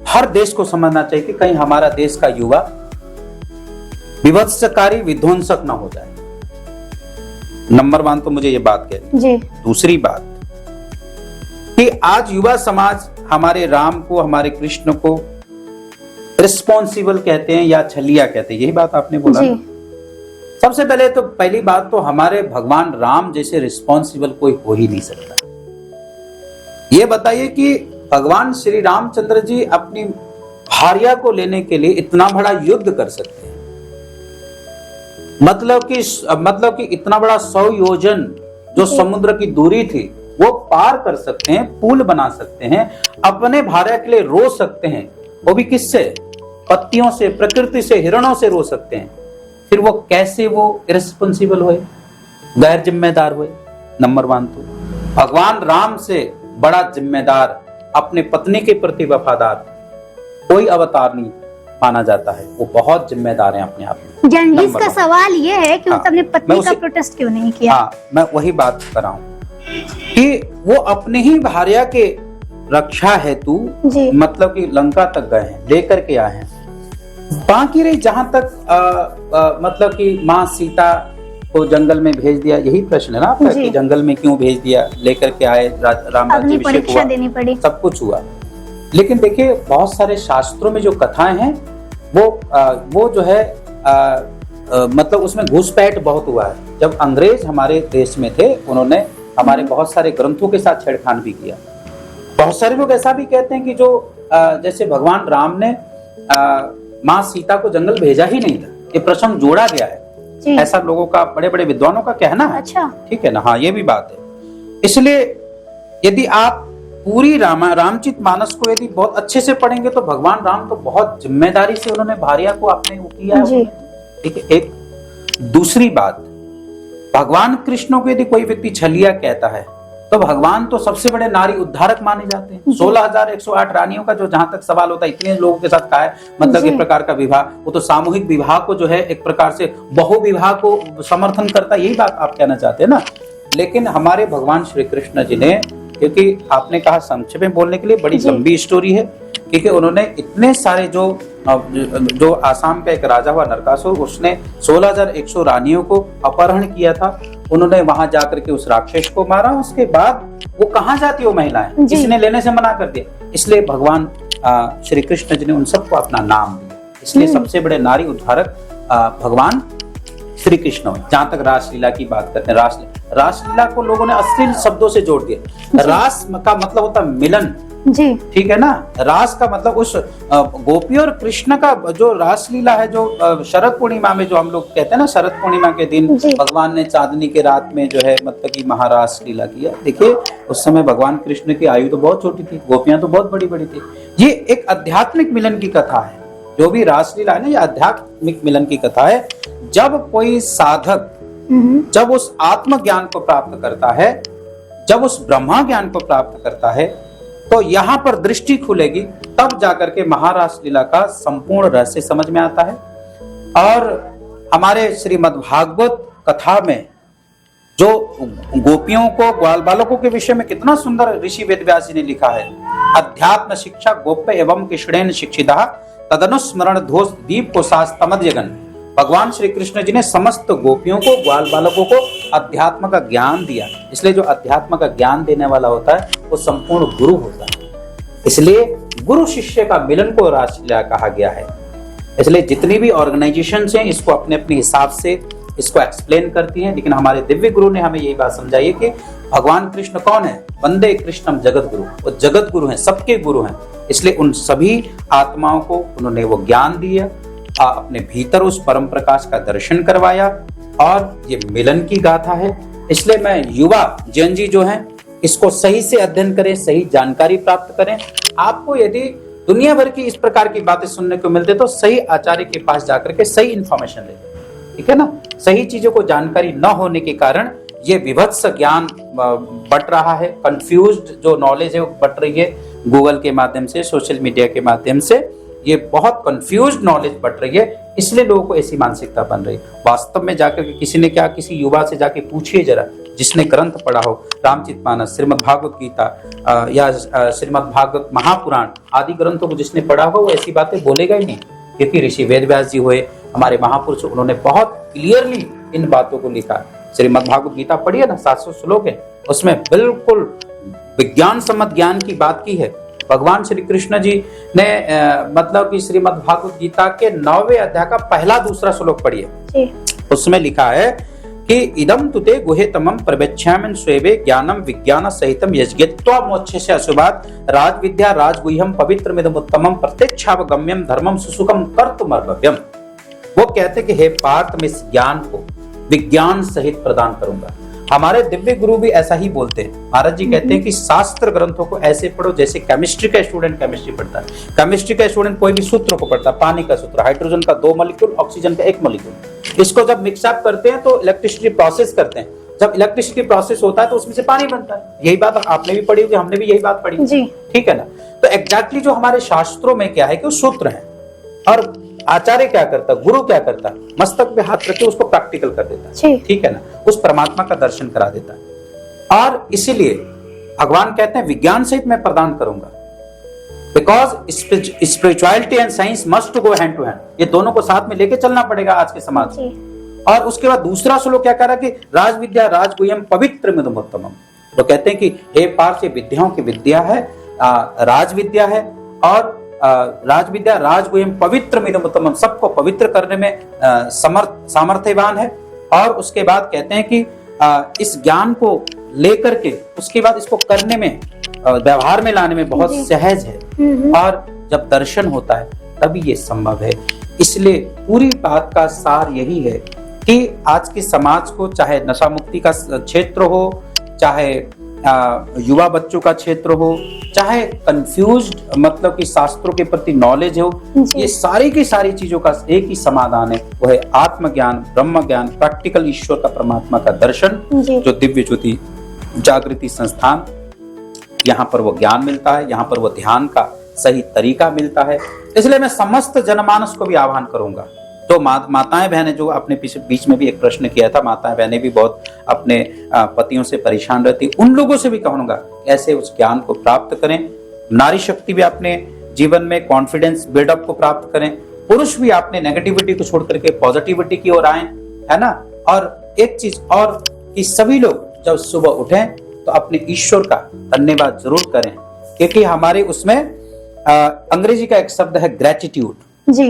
हर देश को समझना चाहिए कि कहीं हमारा देश का युवा विभत्सकारी विध्वंसक ना हो जाए। नंबर 1 तो मुझे ये बात कहनी। जी, दूसरी बात कि आज युवा समाज हमारे राम को, हमारे कृष्ण को रिस्पॉन्सिबल कहते हैं या छलिया कहते हैं, यही बात आपने बोला। जी, सबसे पहले तो पहली बात तो हमारे भगवान राम जैसे रिस्पॉन्सिबल कोई हो ही नहीं सकता। ये बताइए कि भगवान श्री रामचंद्र जी अपनी भार्या को लेने के लिए इतना बड़ा युद्ध कर सकते हैं, मतलब कि इतना बड़ा 100 योजन जो समुद्र की दूरी थी वो पार कर सकते हैं, पुल बना सकते हैं, अपने भार्या के लिए रो सकते हैं, वो भी किससे? पत्तियों से, प्रकृति से, हिरणों से रो सकते हैं। फिर वो कैसे वो इरेस्पॉन्सिबल हुए, गैर जिम्मेदार हुए? नंबर 1 तो भगवान राम से बड़ा जिम्मेदार, अपने पत्नी के प्रति वफादार कोई अवतार नहीं माना जाता है। वो बहुत जिम्मेदार हैं अपने आप में। जनजीस का सवाल ये है कि उसने अपनी पत्नी का उसे- प्रोटेस्ट क्यों नहीं किया? हाँ, मैं वही बात कर रहा हूँ कि वो अपने ही भार्या के रक्षा हेतु जी, मतलब कि लंका तक गए हैं, लेकर के आए हैं। बाकी रही जहां तक मतलब कि माँ सीता को जंगल में भेज दिया, यही प्रश्न है ना आपका जी। कि जंगल में क्यों भेज दिया, लेकर के आए, राम अग्नि राज्याभिषेक परीक्षा हुआ, देनी पड़ी। सब कुछ हुआ। लेकिन देखिए, बहुत सारे शास्त्रों में जो कथाएं हैं वो जो है मतलब उसमें घुसपैठ बहुत हुआ है। जब अंग्रेज हमारे देश में थे, उन्होंने हमारे बहुत सारे ग्रंथों के साथ छेड़खानी भी किया। बहुत सारे लोग ऐसा भी कहते हैं कि जो जैसे भगवान राम ने माँ सीता को जंगल भेजा ही नहीं था, ये प्रसंग जोड़ा गया है, जी, ऐसा लोगों का, बड़े बड़े विद्वानों का कहना है। अच्छा, ठीक है ना? हाँ, ये भी बात है। इसलिए यदि आप पूरी रामचित मानस को यदि बहुत अच्छे से पढ़ेंगे तो भगवान राम तो बहुत जिम्मेदारी से उन्होंने भार्या को अपने वो किया जी, है। ठीक है। एक दूसरी बात, भगवान कृष्ण को यदि कोई व्यक्ति छलिया कहता है तो भगवान तो सबसे बड़े नारी उद्धारक माने जाते हैं। 16,108 रानियों का जो जहां तक सवाल होता है, इतने लोगों के साथ का है, मतलब जी। एक प्रकार का विवाह, वो तो सामूहिक विवाह को जो है एक प्रकार से बहु विवाह को समर्थन करता है, यही बात आप कहना चाहते हैं ना। लेकिन हमारे भगवान श्री कृष्ण जी ने, क्योंकि आपने कहा संक्षेप में बोलने के लिए, बड़ी जी। लंबी स्टोरी है, क्योंकि उन्होंने इतने सारे जो आसाम का एक राजा हुआ नरकासुर, उसने 16,100 रानियों को अपहरण किया था। उन्होंने वहां जाकर के उस राक्षस को मारा। उसके बाद वो कहाँ जाती वो महिलाएं, जी। इसने लेने से मना कर दिया। इसलिए भगवान श्री कृष्ण जी ने उन सबको अपना नाम दिया। इसलिए सबसे बड़े नारी उद्धारक भगवान श्री कृष्ण हुए। जहां तक रासलीला की बात करते हैं, रासलीला को लोगों ने अश्लील शब्दों से जोड़ दिया। रास का मतलब होता है मिलन, जी, ठीक है ना। रास का मतलब उस गोपी और कृष्ण का जो रासलीला है, जो शरद पूर्णिमा में जो हम लोग कहते हैं ना, शरद पूर्णिमा के दिन जी। भगवान ने चांदनी के रात में जो है मतलब कि महारास लीला किया। देखिए, उस समय भगवान कृष्ण की आयु तो बहुत छोटी थी, गोपियां तो बहुत बड़ी बड़ी थी। ये एक आध्यात्मिक मिलन की कथा है। जो भी रासलीला है ना, ये आध्यात्मिक मिलन की कथा है। जब कोई साधक जब उस आत्म ज्ञान को प्राप्त करता है, जब उस ब्रह्मा ज्ञान को प्राप्त करता है, तो यहाँ पर दृष्टि खुलेगी, तब जाकर के महारास लीला का संपूर्ण रहस्य समझ में आता है। और हमारे श्रीमद् भागवत कथा में जो गोपियों को ग्वाल बालकों के विषय में कितना सुंदर ऋषि वेदव्यास जी ने लिखा है। अध्यात्म शिक्षा गोप्य एवं कृष्णेन शिक्षिता तदनुस्मरण धोष दीप को शास्तमद्यगन। भगवान श्री कृष्ण जी ने समस्त गोपियों को ग्वाल बालकों को अध्यात्म का ज्ञान दिया। इसलिए जो अध्यात्म का ज्ञान देने वाला होता है वो संपूर्ण गुरु होता है। इसलिए गुरु शिष्य का मिलन को रासलीला कहा गया है। इसलिए जितनी भी ऑर्गेनाइजेशंस हैं इसको अपने अपने हिसाब से इसको एक्सप्लेन करती हैं, लेकिन हमारे दिव्य गुरु ने हमें यही बात समझाई है कि भगवान कृष्ण कौन है? वंदे कृष्णम जगत गुरु। वो जगत गुरु हैं, सबके गुरु हैं। इसलिए उन सभी आत्माओं को उन्होंने वो ज्ञान दिया, अपने भीतर उस परम प्रकाश का दर्शन करवाया, और ये मिलन की गाथा है। इसलिए मैं युवा जैन जी जो हैं इसको सही से अध्ययन करें, सही जानकारी प्राप्त करें। आपको यदि दुनिया भर की इस प्रकार की बातें सुनने को मिलते तो सही आचार्य के पास जाकर के सही इंफॉर्मेशन लें, ठीक है ना। सही चीजों को जानकारी न होने के कारण ये विभत्स ज्ञान बट रहा है, कंफ्यूज्ड जो नॉलेज है वो बट रही है। गूगल के माध्यम से, सोशल मीडिया के माध्यम से ये बहुत कंफ्यूज्ड नॉलेज बट रही है, इसलिए लोगों को ऐसी मानसिकता बन रही है। वास्तव में जाकर के किसी ने क्या, किसी युवा से जाके पूछिए जरा, जिसने ग्रंथ पढ़ा हो, रामचरितमानस, श्रीमद् भागवत गीता या श्रीमद् भागवत महापुराण आदि ग्रंथों को जिसने पढ़ा हो वो ऐसी बातें बोलेगा ही नहीं। क्योंकि ऋषि वेदव्यास जी हुए, हमारे महापुरुष, उन्होंने बहुत क्लियरली इन बातों को लिखा। श्रीमद् भागवत गीता पढ़िए ना, 700 श्लोक है, उसमें बिल्कुल विज्ञान सम्मत ज्ञान की बात की है। भगवान श्री कृष्ण जी ने मतलब कि श्रीमद् भागवत गीता के 9वें अध्याय का पहला दूसरा श्लोक पढ़िए, उसमें लिखा है कि इदम तुते गुहेतमं प्रवेक्ष्यामि स्वेवे ज्ञानम विज्ञान सहितम यज्ञत्वा मोक्षस्य अशुभात् राजविद्या राजगुह्यम पवित्रमिदमुत्तमं प्रत्यक्षावगम्यम धर्मम सुसुखम कर्तुमर्भव्यम। वो कहते कि हे पार्थ, मैं इस ज्ञान को विज्ञान सहित प्रदान करूंगा। हमारे दिव्य गुरु भी ऐसा ही बोलते हैं। महाराज जी कहते हैं कि शास्त्र ग्रंथों को ऐसे पढ़ो जैसे केमिस्ट्री का स्टूडेंट केमिस्ट्री पढ़ता है। केमिस्ट्री का स्टूडेंट कोई भी सूत्र को पढ़ता है, पानी का सूत्र, हाइड्रोजन का 2 मॉलिक्यूल, ऑक्सीजन का 1 मॉलिक्यूल। इसको जब मिक्सअप करते हैं तो इलेक्ट्रिसिटी प्रोसेस करते हैं। जब इलेक्ट्रिसिटी प्रोसेस होता है तो उसमें से पानी बनता है। यही बात आपने भी पढ़ी होगी, हमने भी यही बात पढ़ी, ठीक है ना। तो एग्जैक्टली जो हमारे शास्त्रों में क्या है कि वो सूत्र है, और आचार्य क्या करता है, गुरु क्या करता है, मस्तक पे हाथ रख के उसको प्रैक्टिकल कर देता है, ठीक है ना, उस परमात्मा का दर्शन करा देता है। और इसीलिए भगवान कहते हैं विज्ञान सहित मैं प्रदान करूंगा, because spirituality and science must go hand to hand. ये दोनों को साथ में लेके चलना पड़ेगा आज के समाज में। और उसके बाद दूसरा श्लोक क्या कह रहा है कि राजविद्या राजगुह्यम पवित्रमिदमुत्तमम्। वो कहते हैं कि हे पार्थ, ये विद्याओं की विद्या है, राजविद्या है, और राजविद्या राजगुह्यम पवित्रमिदमुत्तमम्, सबको पवित्र करने में सामर्थ्यवान है। और उसके बाद कहते हैं कि इस ज्ञान को लेकर के उसके बाद इसको करने में, व्यवहार में लाने में बहुत सहज है, और जब दर्शन होता है तभी ये संभव है। इसलिए पूरी बात का सार यही है कि आज के समाज को, चाहे नशा मुक्ति का क्षेत्र हो, चाहे युवा बच्चों का क्षेत्र हो, चाहे कंफ्यूज्ड मतलब कि शास्त्रों के प्रति नॉलेज हो, ये सारी की सारी चीजों का एक ही समाधान है, वो है आत्मज्ञान, ब्रह्म ज्ञान, प्रैक्टिकल ईश्वर का, परमात्मा का दर्शन, जो दिव्य ज्योति जागृति संस्थान, यहाँ पर वो ज्ञान मिलता है, यहाँ पर वो ध्यान का सही तरीका मिलता है। इसलिए मैं समस्त जनमानस को भी आह्वान करूंगा, तो माताएं बहनें जो अपने बीच में भी एक प्रश्न किया था, माताएं बहनें भी बहुत अपने पतियों से परेशान रहती, उन लोगों से भी कहूंगा ऐसे उस ज्ञान को प्राप्त करें। नारी शक्ति भी अपने जीवन में कॉन्फिडेंस बिल्डअप को प्राप्त करें, पुरुष भी अपने नेगेटिविटी को छोड़ करके पॉजिटिविटी की ओर आए, है ना। और एक चीज और कि सभी लोग जब सुबह उठें तो अपने ईश्वर का धन्यवाद जरूर करें, क्योंकि हमारे उसमें अंग्रेजी का एक शब्द है ग्रेटिट्यूड जी।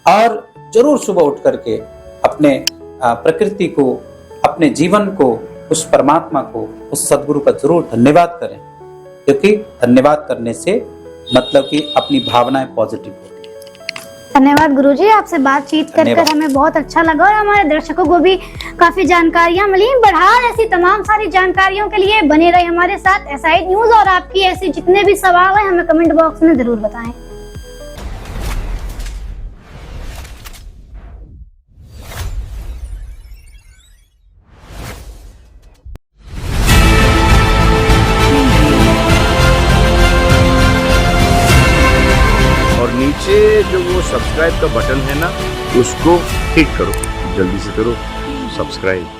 और जरूर सुबह उठ करके अपने प्रकृति को, अपने जीवन को, उस परमात्मा को, उस सदगुरु का जरूर धन्यवाद करें, क्योंकि धन्यवाद करने से मतलब कि अपनी भावनाएं पॉजिटिव होती है। धन्यवाद गुरुजी, आपसे बातचीत कर हमें बहुत अच्छा लगा और हमारे दर्शकों को भी काफी जानकारियां मिली। बहरहाल ऐसी तमाम सारी जानकारियों के लिए बने रहे हमारे साथ SI न्यूज, और आपकी ऐसी जितने भी सवाल हैं हमें कमेंट बॉक्स में जरूर बताएं। नीचे जो वो सब्सक्राइब का बटन है ना, उसको हिट करो, जल्दी से करो सब्सक्राइब।